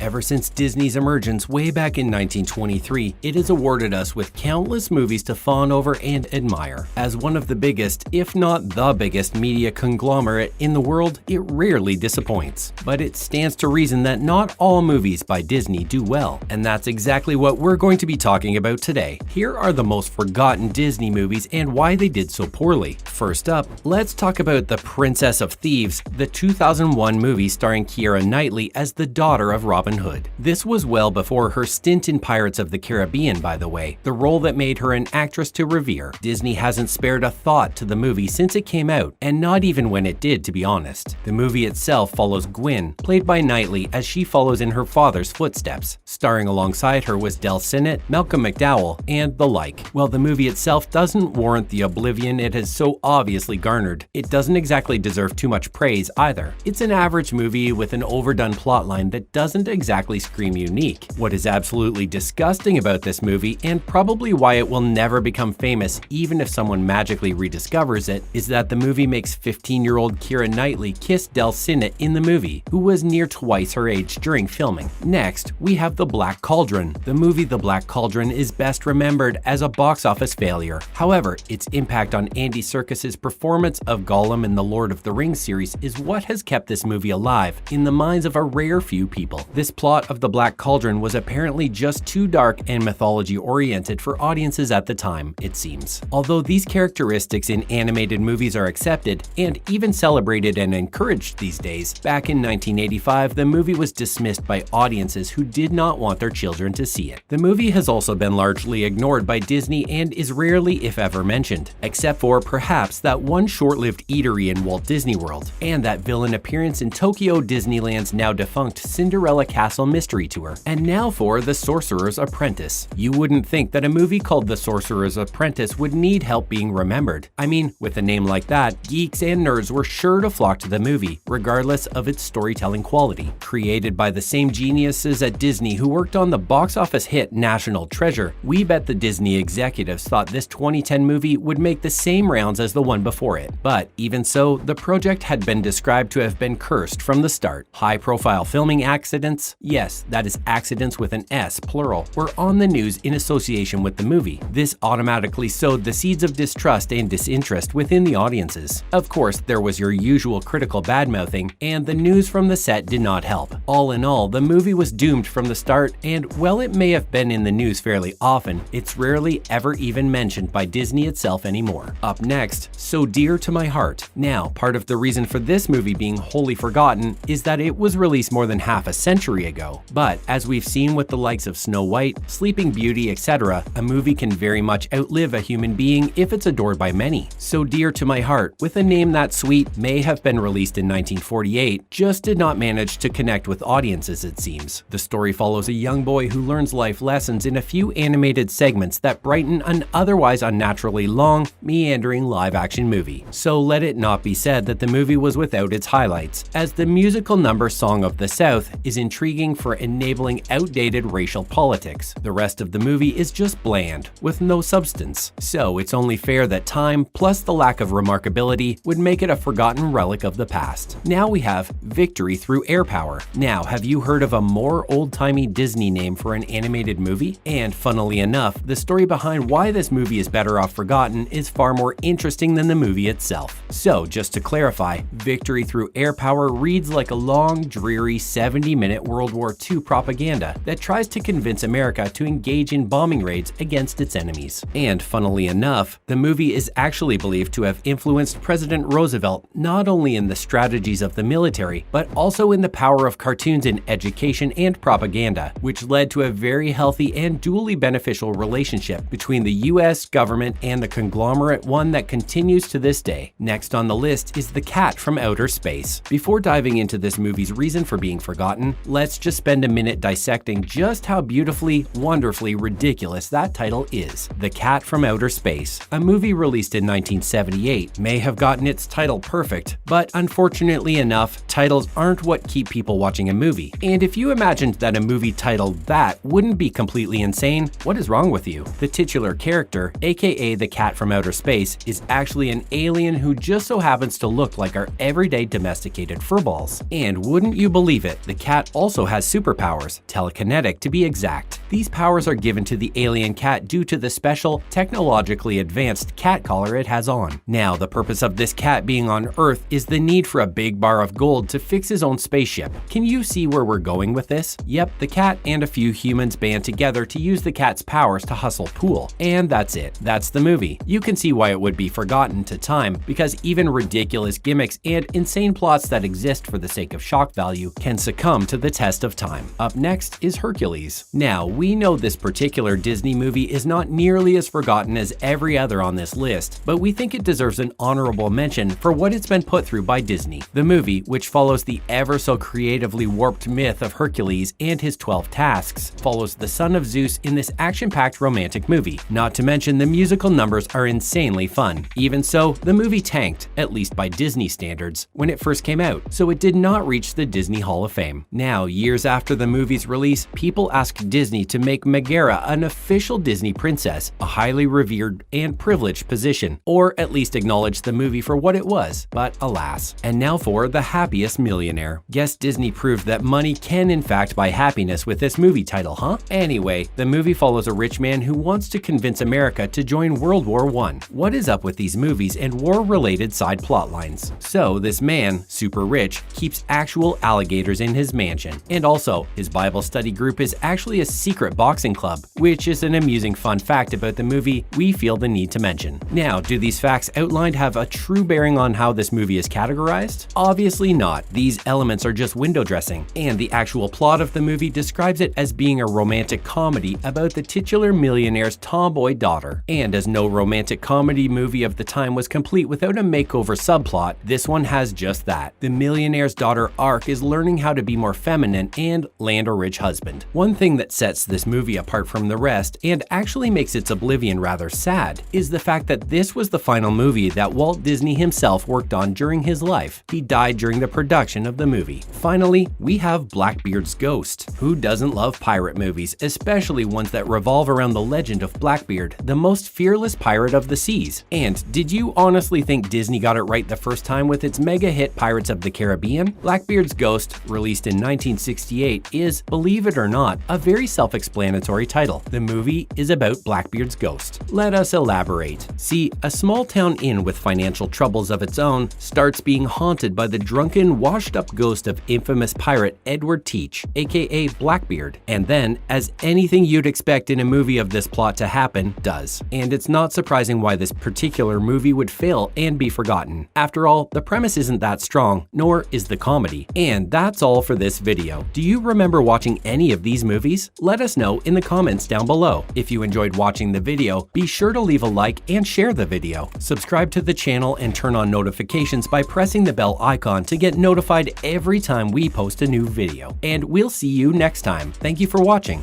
Ever since Disney's emergence way back in 1923, it has awarded us with countless movies to fawn over and admire. As one of the biggest, if not the biggest, media conglomerate in the world, it rarely disappoints. But it stands to reason that not all movies by Disney do well, and that's exactly what we're going to be talking about today. Here are the most forgotten Disney movies and why they did so poorly. First up, let's talk about The Princess of Thieves, the 2001 movie starring Keira Knightley as the daughter of Robin Hood. This was well before her stint in Pirates of the Caribbean, by the way, the role that made her an actress to revere. Disney hasn't spared a thought to the movie since it came out, and not even when it did, to be honest. The movie itself follows Gwyn, played by Knightley, as she follows in her father's footsteps. Starring alongside her was Del Sinnott, Malcolm McDowell, and the like. While the movie itself doesn't warrant the oblivion it has so obviously garnered, it doesn't exactly deserve too much praise either. It's an average movie with an overdone plotline that doesn't exactly scream unique. What is absolutely disgusting about this movie, and probably why it will never become famous even if someone magically rediscovers it, is that the movie makes 15-year-old Keira Knightley kiss Del Sinnott in the movie, who was near twice her age during filming. Next, we have The Black Cauldron. The movie The Black Cauldron is best remembered as a box office failure. However, its impact on Andy Serkis's performance of Gollum in the Lord of the Rings series is what has kept this movie alive in the minds of a rare few people. This plot of The Black Cauldron was apparently just too dark and mythology-oriented for audiences at the time, it seems. Although these characteristics in animated movies are accepted and even celebrated and encouraged these days, back in 1985, the movie was dismissed by audiences who did not want their children to see it. The movie has also been largely ignored by Disney and is rarely, if ever, mentioned, except for perhaps that one short-lived eatery in Walt Disney World, and that villain appearance in Tokyo Disneyland's now defunct Cinderella Castle Mystery Tour. And now for The Sorcerer's Apprentice. You wouldn't think that a movie called The Sorcerer's Apprentice would need help being remembered. I mean, with a name like that, geeks and nerds were sure to flock to the movie, regardless of its storytelling quality. Created by the same geniuses at Disney who worked on the box office hit National Treasure, we bet the Disney executives thought this 2010 movie would make the same rounds as the one before it. But even so, the project had been described to have been cursed from the start. High-profile filming accidents, yes, that is accidents with an S, plural, were on the news in association with the movie. This automatically sowed the seeds of distrust and disinterest within the audiences. Of course, there was your usual critical badmouthing, and the news from the set did not help. All in all, the movie was doomed from the start, and while it may have been in the news fairly often, it's rarely ever even mentioned by Disney itself anymore. Up next, So Dear to My Heart. Now, part of the reason for this movie being wholly forgotten is that it was released more than half a century ago. But as we've seen with the likes of Snow White, Sleeping Beauty, etc., a movie can very much outlive a human being if it's adored by many. So Dear to My Heart, with a name that sweet, may have been released in 1948, just did not manage to connect with audiences, it seems. The story follows a young boy who learns life lessons in a few animated segments that brighten an otherwise unnaturally long, meandering live-action movie. So let it not be said that the movie was without its highlights, as the musical number Song of the South is intriguing for enabling outdated racial politics. The rest of the movie is just bland, with no substance. So it's only fair that time, plus the lack of remarkability, would make it a forgotten relic of the past. Now we have Victory Through Air Power. Now, have you heard of a more old-timey Disney name for an animated movie? And funnily enough, the story behind why this movie is better off forgotten is far more interesting than the movie itself. So, just to clarify, Victory Through Air Power reads like a long, dreary 70-minute World War II propaganda that tries to convince America to engage in bombing raids against its enemies. And funnily enough, the movie is actually believed to have influenced President Roosevelt not only in the strategies of the military, but also in the power of cartoons in education and propaganda, which led to a very healthy and dually beneficial relationship between the US government and the conglomerate, one that continues to this day. Next on the list is The Cat from Outer Space. Before diving into this movie's reason for being forgotten, let's just spend a minute dissecting just how beautifully, wonderfully ridiculous that title is. The Cat from Outer Space, a movie released in 1978, may have gotten its title perfect, but unfortunately enough, titles aren't what keep people watching a movie. And if you imagined that a movie titled that wouldn't be completely insane, what is wrong with you? The titular character, aka the Cat from Outer Space, is actually an alien who just so happens to look like our everyday domesticated furballs. And wouldn't you believe it, the cat also also has superpowers, telekinetic to be exact. These powers are given to the alien cat due to the special, technologically advanced cat collar it has on. Now, the purpose of this cat being on Earth is the need for a big bar of gold to fix his own spaceship. Can you see where we're going with this? Yep, the cat and a few humans band together to use the cat's powers to hustle Pool. And that's it. That's the movie. You can see why it would be forgotten to time, because even ridiculous gimmicks and insane plots that exist for the sake of shock value can succumb to the test of time. Up next is Hercules. Now, we know this particular Disney movie is not nearly as forgotten as every other on this list, but we think it deserves an honorable mention for what it's been put through by Disney. The movie, which follows the ever so creatively warped myth of Hercules and his 12 tasks, follows the son of Zeus in this action-packed romantic movie. Not to mention the musical numbers are insanely fun. Even so, the movie tanked, at least by Disney standards, when it first came out, so it did not reach the Disney Hall of Fame. Now, years after the movie's release, people asked Disney to make Megara an official Disney princess, a highly revered and privileged position, or at least acknowledge the movie for what it was, but alas. And now for The Happiest Millionaire. Guess Disney proved that money can in fact buy happiness with this movie title, huh? Anyway, the movie follows a rich man who wants to convince America to join World War I. What is up with these movies and war-related side plot lines? So this man, super rich, keeps actual alligators in his mansion. And also, his Bible study group is actually a secret boxing club, which is an amusing fun fact about the movie we feel the need to mention. Now, do these facts outlined have a true bearing on how this movie is categorized? Obviously not. These elements are just window dressing, and the actual plot of the movie describes it as being a romantic comedy about the titular millionaire's tomboy daughter. And as no romantic comedy movie of the time was complete without a makeover subplot, this one has just that. The millionaire's daughter arc is learning how to be more feminine and land a rich husband. One thing that sets this movie apart from the rest, and actually makes its oblivion rather sad, is the fact that this was the final movie that Walt Disney himself worked on during his life. He died during the production of the movie. Finally, we have Blackbeard's Ghost. Who doesn't love pirate movies, especially ones that revolve around the legend of Blackbeard, the most fearless pirate of the seas? And did you honestly think Disney got it right the first time with its mega hit Pirates of the Caribbean? Blackbeard's Ghost, released in 1968, is, believe it or not, a very self-explanatory title. The movie is about Blackbeard's ghost. Let us elaborate. See, a small town inn with financial troubles of its own starts being haunted by the drunken, washed-up ghost of infamous pirate Edward Teach, aka Blackbeard. And then, as anything you'd expect in a movie of this plot to happen, does. And it's not surprising why this particular movie would fail and be forgotten. After all, the premise isn't that strong, nor is the comedy. And that's all for this video. Do you remember watching any of these movies? Let us know in the comments down below. If you enjoyed watching the video, be sure to leave a like and share the video. Subscribe to the channel and turn on notifications by pressing the bell icon to get notified every time we post a new video. And we'll see you next time. Thank you for watching.